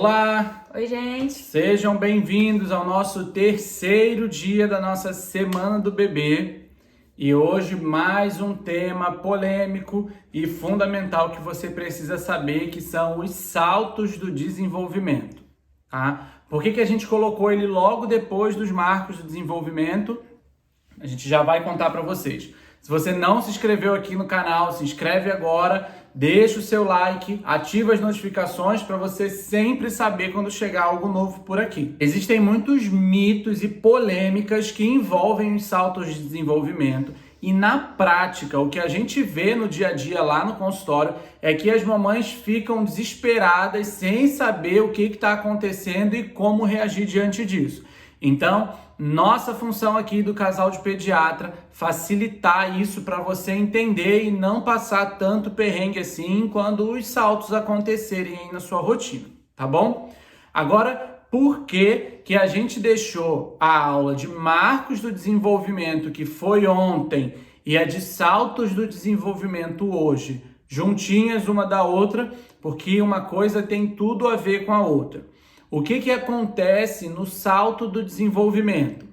Olá, Oi, gente. sejam bem-vindos ao nosso terceiro dia da nossa Semana do Bebê. E hoje mais um tema polêmico e fundamental que você precisa saber, que são os saltos do desenvolvimento, tá? Por que a gente colocou ele logo depois dos marcos do desenvolvimento? A gente já vai contar para vocês. Se você não se inscreveu aqui no canal, se inscreve agora, deixa o seu like, ativa as notificações para você sempre saber quando chegar algo novo por aqui. Existem muitos mitos e polêmicas que envolvem os saltos de desenvolvimento e na prática o que a gente vê no dia a dia lá no consultório é que as mamães ficam desesperadas sem saber o que está acontecendo e como reagir diante disso. Então, nossa função aqui do casal de pediatra facilitar isso para você entender e não passar tanto perrengue assim quando os saltos acontecerem aí na sua rotina, tá bom? Agora, por que a gente deixou a aula de marcos do desenvolvimento, que foi ontem, e a de saltos do desenvolvimento hoje, juntinhas uma da outra? Porque uma coisa tem tudo a ver com a outra. O que acontece no salto do desenvolvimento?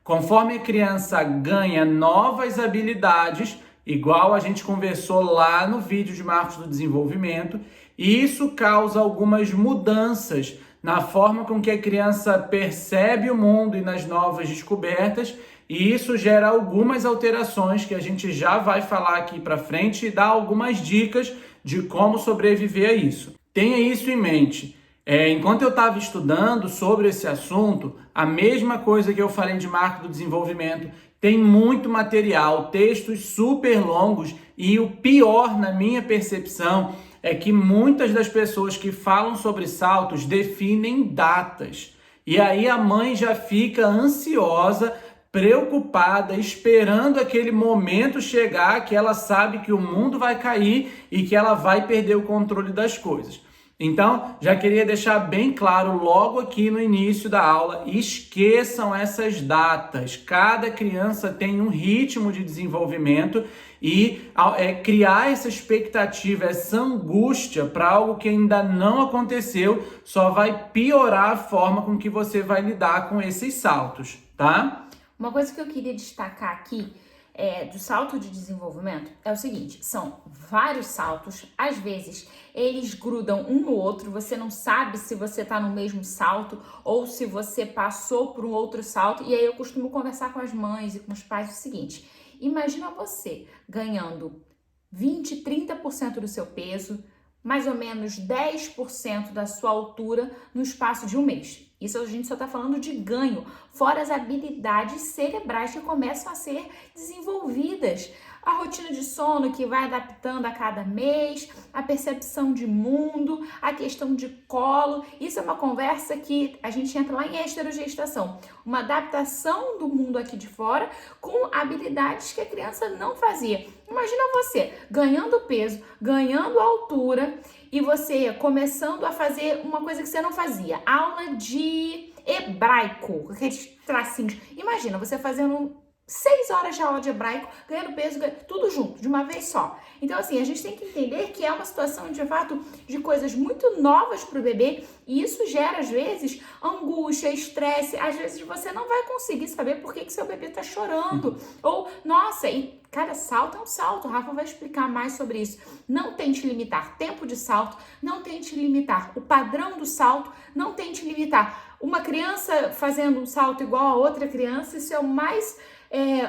Conforme a criança ganha novas habilidades, igual a gente conversou lá no vídeo de marcos do desenvolvimento, isso causa algumas mudanças na forma com que a criança percebe o mundo e nas novas descobertas, e isso gera algumas alterações que a gente já vai falar aqui para frente e dar algumas dicas de como sobreviver a isso. Tenha isso em mente. Enquanto eu estava estudando sobre esse assunto, a mesma coisa que eu falei de marco do desenvolvimento, tem muito material, textos super longos, e o pior, na minha percepção, é que muitas das pessoas que falam sobre saltos definem datas. E aí a mãe já fica ansiosa, preocupada, esperando aquele momento chegar que ela sabe que o mundo vai cair e que ela vai perder o controle das coisas. Então, já queria deixar bem claro logo aqui no início da aula, esqueçam essas datas. Cada criança tem um ritmo de desenvolvimento e criar essa expectativa, essa angústia para algo que ainda não aconteceu, só vai piorar a forma com que você vai lidar com esses saltos, tá? Uma coisa que eu queria destacar aqui do salto de desenvolvimento é o seguinte: são vários saltos, às vezes eles grudam um no outro, você não sabe se você está no mesmo salto ou se você passou por um outro salto. E aí eu costumo conversar com as mães e com os pais o seguinte: imagina você ganhando 20, 30% do seu peso, mais ou menos 10% da sua altura no espaço de um mês. Isso a gente só está falando de ganho, fora as habilidades cerebrais que começam a ser desenvolvidas. A rotina de sono que vai adaptando a cada mês, a percepção de mundo, a questão de colo. Isso é uma conversa que a gente entra lá em esterogestação. Uma adaptação do mundo aqui de fora com habilidades que a criança não fazia. Imagina você ganhando peso, ganhando altura e você começando a fazer uma coisa que você não fazia. Aula de hebraico, aqueles tracinhos. Imagina você fazendo 6 horas de aula de hebraico, ganhando peso, tudo junto, de uma vez só. Então, assim, a gente tem que entender que é uma situação, de fato, de coisas muito novas para o bebê, e isso gera, às vezes, angústia, estresse. Às vezes você não vai conseguir saber por que seu bebê está chorando. Ou, nossa, e cada salto é um salto. O Rafa vai explicar mais sobre isso. Não tente limitar tempo de salto, não tente limitar o padrão do salto, não tente limitar uma criança fazendo um salto igual a outra criança. Isso é o mais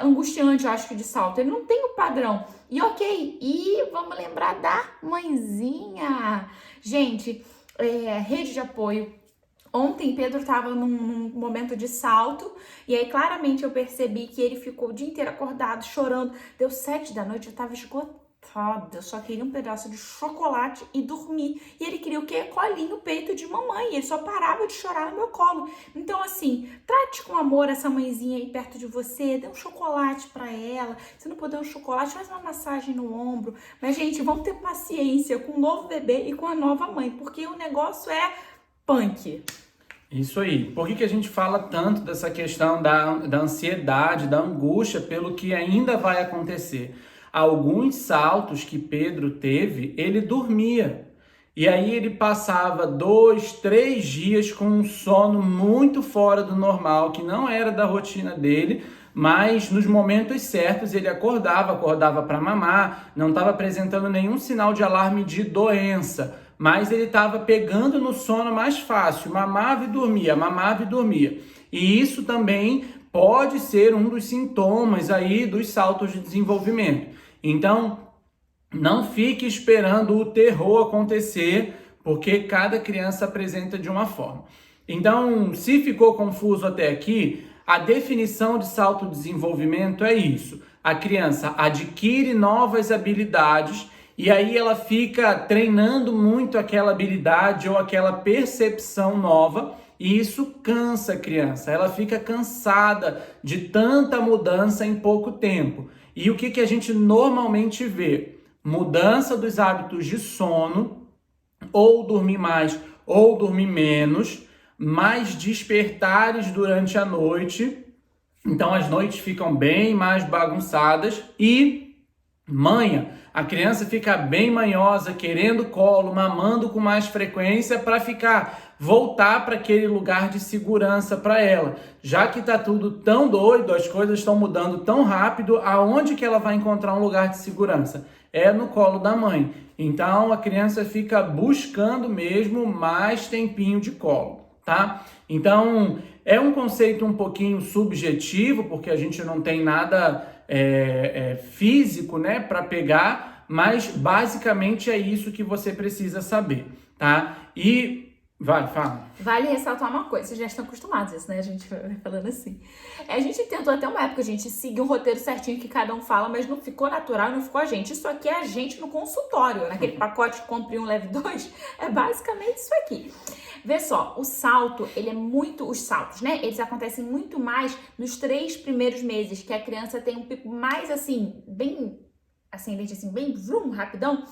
angustiante, eu acho, que de salto. Ele não tem o padrão. E ok, e vamos lembrar da mãezinha. Gente, rede de apoio. Ontem Pedro estava num momento de salto e aí claramente eu percebi que ele ficou o dia inteiro acordado, chorando. Deu 7 da noite, eu estava esgotada. Eu só queria um pedaço de chocolate e dormir. E ele queria o quê? Colinho, peito de mamãe. Ele só parava de chorar no meu colo. Então, assim, trate com amor essa mãezinha aí perto de você. Dê um chocolate pra ela. Se não puder um chocolate, faz uma massagem no ombro. Mas, gente, vamos ter paciência com o novo bebê e com a nova mãe, porque o negócio é punk. Isso aí. Por que a gente fala tanto dessa questão da ansiedade, da angústia pelo que ainda vai acontecer? Alguns saltos que Pedro teve, ele dormia. e aí ele passava 2, 3 dias com um sono muito fora do normal, que não era da rotina dele, mas nos momentos certos ele acordava para mamar, não estava apresentando nenhum sinal de alarme de doença, mas ele estava pegando no sono mais fácil, mamava e dormia, mamava e dormia. E isso também pode ser um dos sintomas aí dos saltos de desenvolvimento. Então, não fique esperando o terror acontecer, porque cada criança apresenta de uma forma. Então, se ficou confuso até aqui, a definição de salto de desenvolvimento é isso. A criança adquire novas habilidades e aí ela fica treinando muito aquela habilidade ou aquela percepção nova, e isso cansa a criança. Ela fica cansada de tanta mudança em pouco tempo. E o que a gente normalmente vê? Mudança dos hábitos de sono, ou dormir mais ou dormir menos, mais despertares durante a noite, então as noites ficam bem mais bagunçadas, e manha, a criança fica bem manhosa, querendo colo, mamando com mais frequência para voltar para aquele lugar de segurança para ela. Já que está tudo tão doido, as coisas estão mudando tão rápido, aonde que ela vai encontrar um lugar de segurança? É no colo da mãe. Então a criança fica buscando mesmo mais tempinho de colo, tá? Então é um conceito um pouquinho subjetivo, porque a gente não tem nada físico, né, para pegar, mas basicamente é isso que você precisa saber, tá? E fala. Vale ressaltar uma coisa, vocês já estão acostumados a isso, né? A gente vai falando assim. A gente tentou até uma época, a gente seguir um roteiro certinho que cada um fala, mas não ficou natural, não ficou a gente. Isso aqui é a gente no consultório, naquele pacote compre um, leve dois. É basicamente isso aqui. Vê só, o salto, os saltos, né? Eles acontecem muito mais nos 3 primeiros meses, que a criança tem um pico mais assim, bem ascendente, assim, bem vrum, rapidão.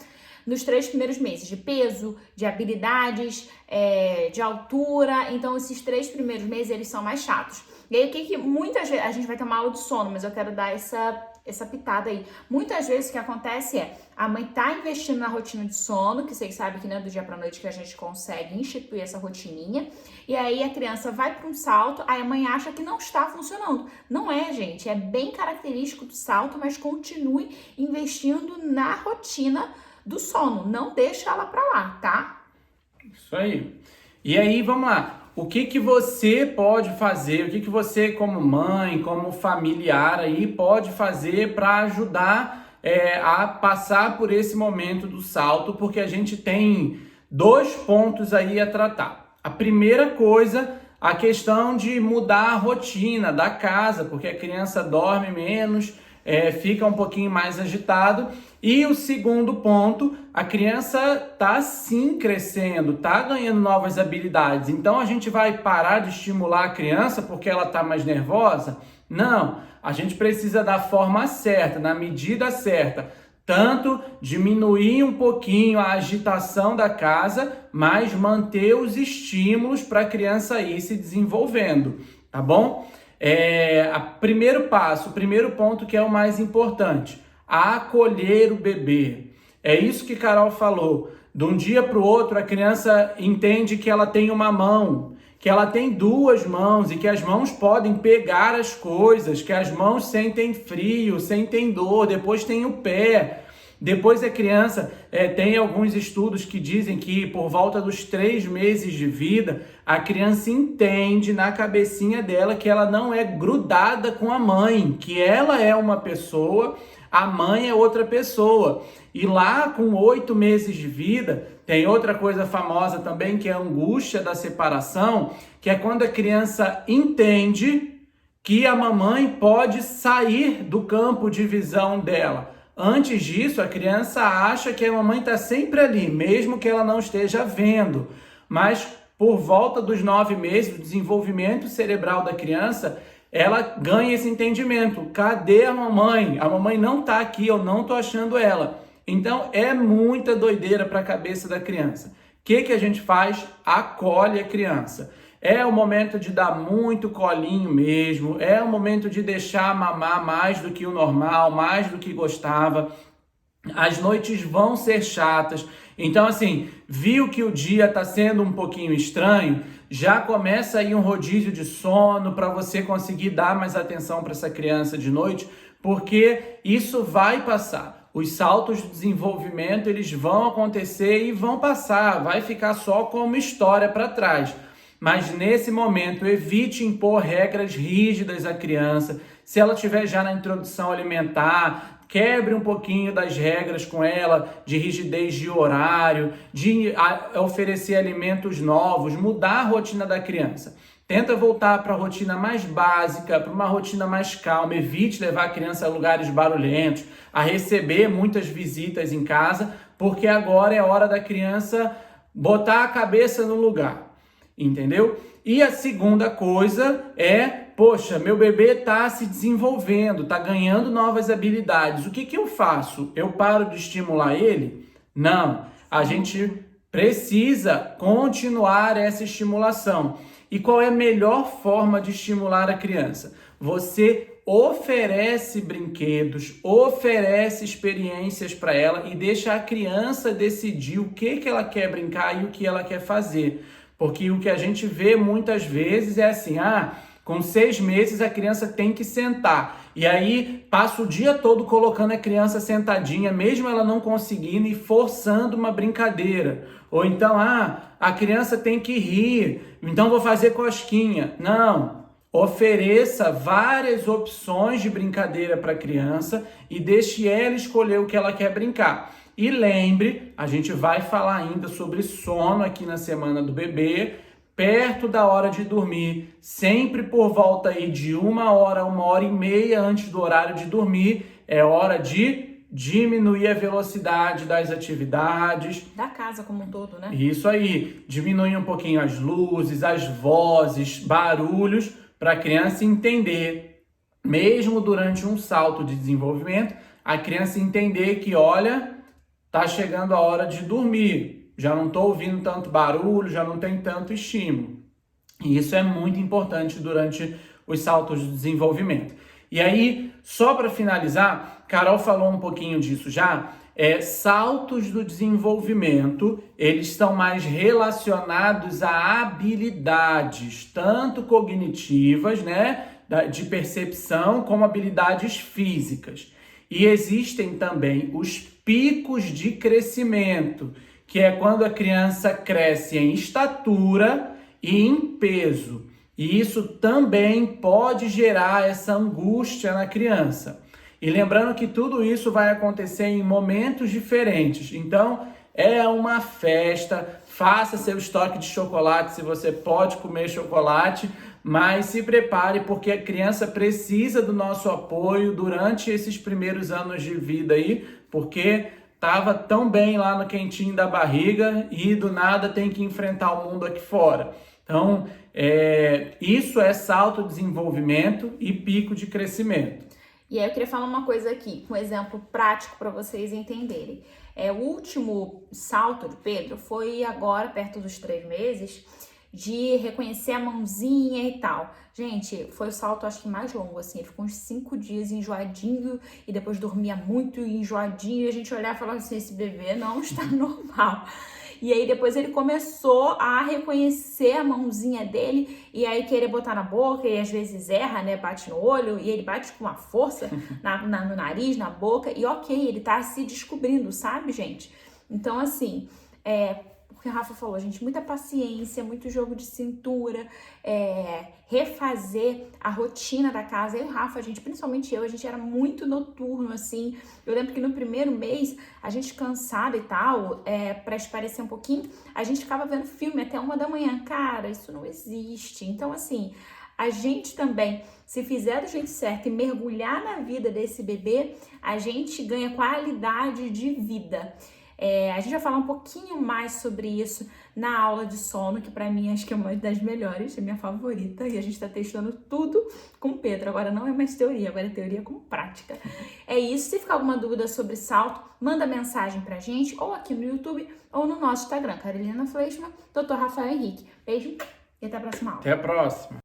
Nos 3 primeiros meses, de peso, de habilidades, de altura. Então, esses 3 primeiros meses, eles são mais chatos. E aí, o que muitas vezes... A gente vai ter uma aula de sono, mas eu quero dar essa pitada aí. Muitas vezes, o que acontece é... A mãe tá investindo na rotina de sono, que vocês sabem que não é do dia pra noite que a gente consegue instituir essa rotininha. E aí, a criança vai para um salto, aí a mãe acha que não está funcionando. Não é, gente. É bem característico do salto, mas continue investindo na rotina do sono, não deixa ela pra lá, tá? Isso aí. E aí, vamos lá. O que você pode fazer, o que você como mãe, como familiar aí pode fazer para ajudar a passar por esse momento do salto, porque a gente tem 2 pontos aí a tratar. A primeira coisa, a questão de mudar a rotina da casa, porque a criança dorme menos, fica um pouquinho mais agitado. E o segundo ponto, a criança tá sim crescendo, tá ganhando novas habilidades. Então a gente vai parar de estimular a criança porque ela tá mais nervosa? Não, a gente precisa da forma certa, na medida certa. Tanto diminuir um pouquinho a agitação da casa, mas manter os estímulos para a criança ir se desenvolvendo, tá bom? O primeiro ponto que é o mais importante, acolher o bebê. É isso que Carol falou. De um dia para o outro, a criança entende que ela tem uma mão, que ela tem 2 mãos e que as mãos podem pegar as coisas, que as mãos sentem frio, sentem dor, depois tem o pé. Depois a criança, tem alguns estudos que dizem que por volta dos 3 meses de vida, a criança entende na cabecinha dela que ela não é grudada com a mãe, que ela é uma pessoa, a mãe é outra pessoa. E lá com 8 meses de vida, tem outra coisa famosa também, que é a angústia da separação, que é quando a criança entende que a mamãe pode sair do campo de visão dela. Antes disso, a criança acha que a mamãe está sempre ali, mesmo que ela não esteja vendo. Mas por volta dos 9 meses, o desenvolvimento cerebral da criança, ela ganha esse entendimento. Cadê a mamãe? A mamãe não está aqui, eu não estou achando ela. Então é muita doideira para a cabeça da criança. O que a gente faz? Acolhe a criança. É o momento de dar muito colinho mesmo, é o momento de deixar mamar mais do que o normal, mais do que gostava. as noites vão ser chatas. Então, assim, viu que o dia está sendo um pouquinho estranho, já começa aí um rodízio de sono para você conseguir dar mais atenção para essa criança de noite, porque isso vai passar. Os saltos de desenvolvimento, eles vão acontecer e vão passar, vai ficar só como história para trás. Mas nesse momento, evite impor regras rígidas à criança. Se ela estiver já na introdução alimentar, quebre um pouquinho das regras com ela, de rigidez de horário, de oferecer alimentos novos, mudar a rotina da criança. Tenta voltar para a rotina mais básica, para uma rotina mais calma. Evite levar a criança a lugares barulhentos, a receber muitas visitas em casa, porque agora é hora da criança botar a cabeça no lugar. Entendeu? E a segunda coisa é, poxa, meu bebê está se desenvolvendo, está ganhando novas habilidades. O que eu faço? Eu paro de estimular ele? Não. A gente precisa continuar essa estimulação. E qual é a melhor forma de estimular a criança? Você oferece brinquedos, oferece experiências para ela e deixa a criança decidir o que ela quer brincar e o que ela quer fazer. Porque o que a gente vê muitas vezes é assim, com 6 meses a criança tem que sentar. E aí passa o dia todo colocando a criança sentadinha, mesmo ela não conseguindo e forçando uma brincadeira. Ou então, a criança tem que rir, então vou fazer cosquinha. Não, ofereça várias opções de brincadeira para a criança e deixe ela escolher o que ela quer brincar. E lembre, a gente vai falar ainda sobre sono aqui na Semana do Bebê, perto da hora de dormir, sempre por volta aí de 1 hora, 1 hora e meia antes do horário de dormir, é hora de diminuir a velocidade das atividades. Da casa como um todo, né? Isso aí, diminuir um pouquinho as luzes, as vozes, barulhos, para a criança entender, mesmo durante um salto de desenvolvimento, a criança entender que, olha, tá chegando a hora de dormir, já não estou ouvindo tanto barulho, já não tem tanto estímulo. E isso é muito importante durante os saltos de desenvolvimento. E aí, só para finalizar, Carol falou um pouquinho disso já, saltos do desenvolvimento, eles estão mais relacionados a habilidades, tanto cognitivas, né, de percepção, como habilidades físicas. E existem também os picos de crescimento, que é quando a criança cresce em estatura e em peso. E isso também pode gerar essa angústia na criança. E lembrando que tudo isso vai acontecer em momentos diferentes. Então, é uma festa, faça seu estoque de chocolate se você pode comer chocolate, mas se prepare porque a criança precisa do nosso apoio durante esses primeiros anos de vida aí, porque estava tão bem lá no quentinho da barriga e do nada tem que enfrentar o mundo aqui fora. Então, isso é salto de desenvolvimento e pico de crescimento. E aí eu queria falar uma coisa aqui, um exemplo prático para vocês entenderem. O último salto do Pedro foi agora, perto dos 3 meses, de reconhecer a mãozinha e tal. Gente, foi o salto acho que mais longo, assim, ele ficou uns 5 dias enjoadinho e depois dormia muito enjoadinho e a gente olhava e falava assim, esse bebê não está normal. E aí depois ele começou a reconhecer a mãozinha dele e aí querer botar na boca e às vezes erra, né, bate no olho e ele bate com uma força no nariz, na boca e ok, ele tá se descobrindo, sabe, gente? Então assim, porque a Rafa falou, gente, muita paciência, muito jogo de cintura, refazer a rotina da casa. Eu e o Rafa, principalmente eu, a gente era muito noturno, assim. Eu lembro que no primeiro mês, a gente cansada e tal, pra esparecer um pouquinho, a gente ficava vendo filme até 1 da manhã. Cara, isso não existe. Então, assim, a gente também, se fizer do jeito certo e mergulhar na vida desse bebê, a gente ganha qualidade de vida. A gente vai falar um pouquinho mais sobre isso na aula de sono, que pra mim acho que é uma das melhores, é minha favorita, e a gente tá testando tudo com o Pedro. Agora não é mais teoria, agora é teoria com prática. É isso, se ficar alguma dúvida sobre salto, manda mensagem pra gente, ou aqui no YouTube, ou no nosso Instagram, Carolina Fleischmann, Dr. Rafael Henrique. Beijo e até a próxima aula. Até a próxima.